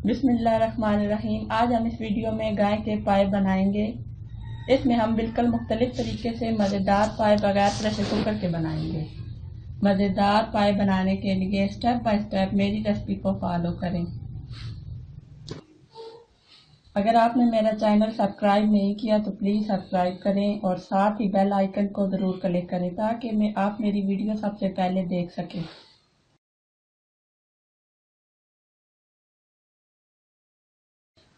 बिस्मिल्लाहिर्रहमानिर्रहीम। आज हम इस वीडियो में गाय के पाए बनाएंगे। इसमें हम बिल्कुल मुख्तलिफ तरीके से मज़ेदार पाए बगैर प्रेशर कुकर के बनाएंगे। मज़ेदार पाए बनाने के लिए स्टेप बाय स्टेप मेरी रेसिपी को फॉलो करें। अगर आपने मेरा चैनल सब्सक्राइब नहीं किया तो प्लीज़ सब्सक्राइब करें और साथ ही बेल आइकन को ज़रूर क्लिक करें ताकि आप मेरी वीडियो सबसे पहले देख सकें।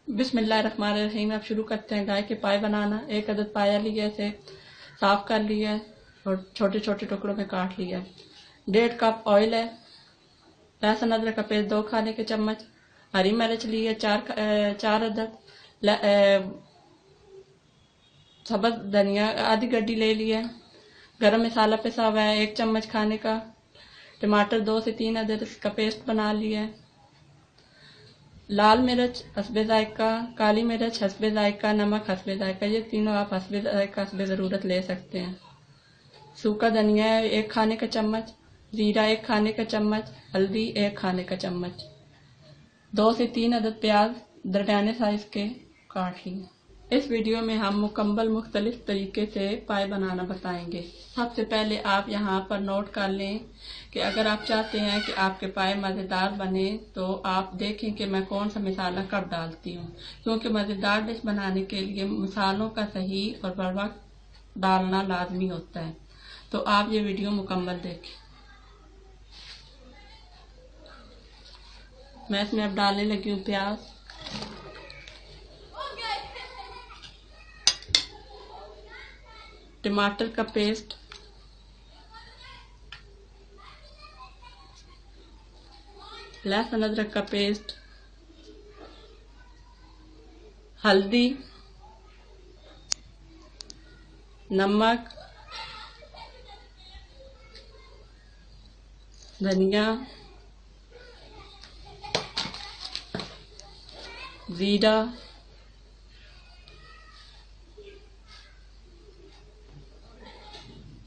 बिस्मिल्लाहिर्रहमानिर्रहीम। अब शुरू करते हैं गाय के पाए बनाना। एक अदद पाया लिया, इसे साफ कर लिया है और छोटे छोटे टुकड़ों में काट लिया है। 1.5 कप ऑयल है। लहसुन अदरक का पेस्ट 2 खाने के चम्मच। हरी मिर्च ली है 4 अदद। सब्ज धनिया आधी गड्डी ले लिया है। गरम मसाला पिसा हुआ है 1 चम्मच खाने का। टमाटर 2 से 3 अदद का पेस्ट बना लिया है। लाल मिर्च हस्बे जायका, काली मिर्च हस्बे जायका, नमक हस्बे जायका, ये तीनों आप हस्बे जायका हस्बे ज़रूरत ले सकते हैं। सूखा धनिया 1 खाने का चम्मच, जीरा 1 खाने का चम्मच, हल्दी 1 खाने का चम्मच। 2 से 3 अदद प्याज दरमियाने साइज के काट लिए। इस वीडियो में हम मुकम्मल मुख्तलिफ तरीके से पाए बनाना बताएंगे। सबसे पहले आप यहाँ पर नोट कर लें कि अगर आप चाहते हैं कि आपके पाए मज़ेदार बने तो आप देखें कि मैं कौन सा मसाला कब डालती हूँ, क्योंकि मज़ेदार डिश बनाने के लिए मसालों का सही और बर वक्त डालना लाजमी होता है। तो आप ये वीडियो मुकम्मल देखें। मैं इसमें अब डालने लगी हूँ प्याज, टमाटर का पेस्ट, लहसुन अदरक का पेस्ट, हल्दी, नमक, धनिया, जीरा,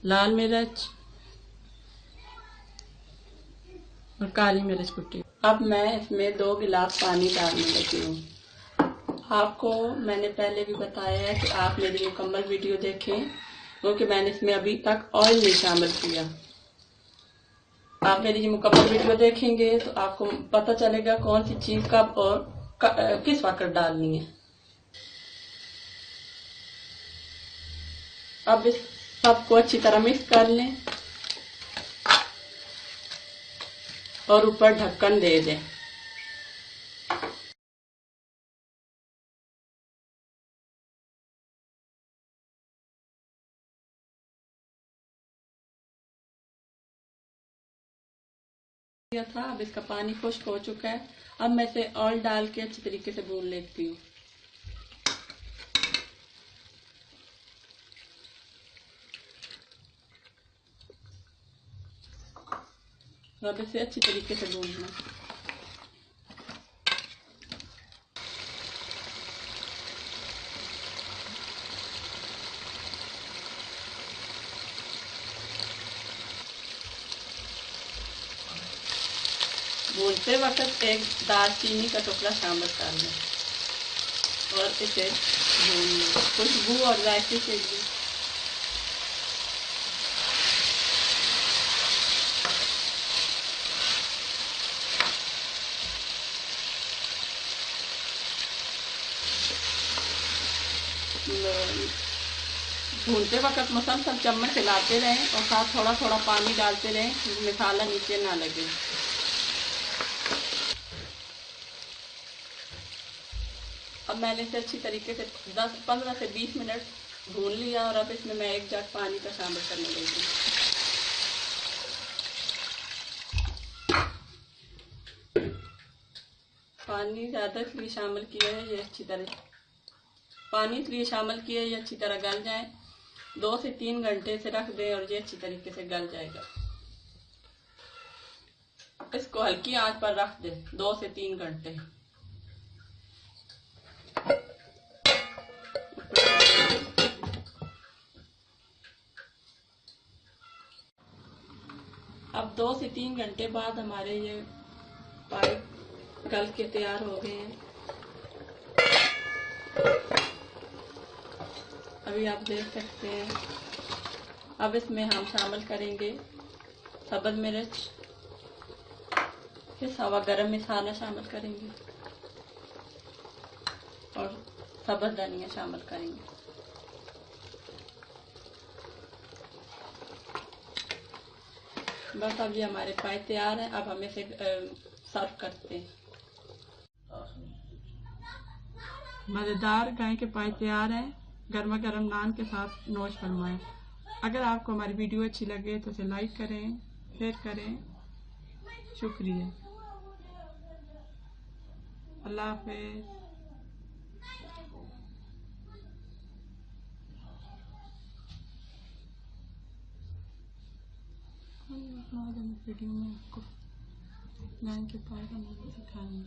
लाल मिर्च और काली मिर्च कुटी। अब मैं इसमें 2 गिलास पानी डालने लगी हूँ। आपको मैंने पहले भी बताया है कि आप मेरी मुकम्मल वीडियो देखें, क्योंकि मैंने इसमें अभी तक ऑयल नहीं शामिल किया। आप मेरी मुकम्मल वीडियो देखेंगे तो आपको पता चलेगा कौन सी चीज कब और किस वक्त डालनी है। अब इस सबको अच्छी तरह मिक्स कर लें और ऊपर ढक्कन दे दें। था अब इसका पानी खुश्क हो चुका है। अब मैं इसे ऑयल डाल के अच्छी तरीके से भून लेती हूँ। अब इसे अच्छी तरीके से भूनना। भूनते वक्त एक दालचीनी का टुकड़ा शामिल कर लें और इसे भून लें खुशबू और जायके के लिए। भूनते वक्त मुसलसल चम्मच हिलाते रहें और साथ थोड़ा थोड़ा पानी डालते रहें, मसाला नीचे ना लगे। अब मैंने इसे अच्छी तरीके से 15 से 20 मिनट भून लिया और अब इसमें मैं 1 जग पानी का शामिल करने लगी। पानी ज़्यादा इसलिए शामिल किया है ये अच्छी तरह अच्छी तरह गल जाए। 2 से 3 घंटे से रख दें और ये अच्छी तरीके से गल जाएगा। इसको हल्की आंच पर रख दें 2 से 3 घंटे। अब 2 से 3 घंटे बाद हमारे ये पाए गल के तैयार हो गए हैं। अभी आप देख सकते हैं। अब इसमें हम शामिल करेंगे सब्ज़ मिर्च, पिसा हुआ गरम मसाला शामिल करेंगे और सब्ज़ धनिया शामिल करेंगे। बस अब ये हमारे पाए तैयार हैं। अब हम इसे सर्व करते हैं। मज़ेदार गाय के पाए तैयार हैं। गर्मा गर्म नान के साथ नोश फरमाएं। अगर आपको हमारी वीडियो अच्छी लगे तो इसे लाइक करें, शेयर करें। शुक्रिया। अल्लाह हाफ़िज़। वीडियो में आपको गाय के पाए बनाना सिखाएंगे।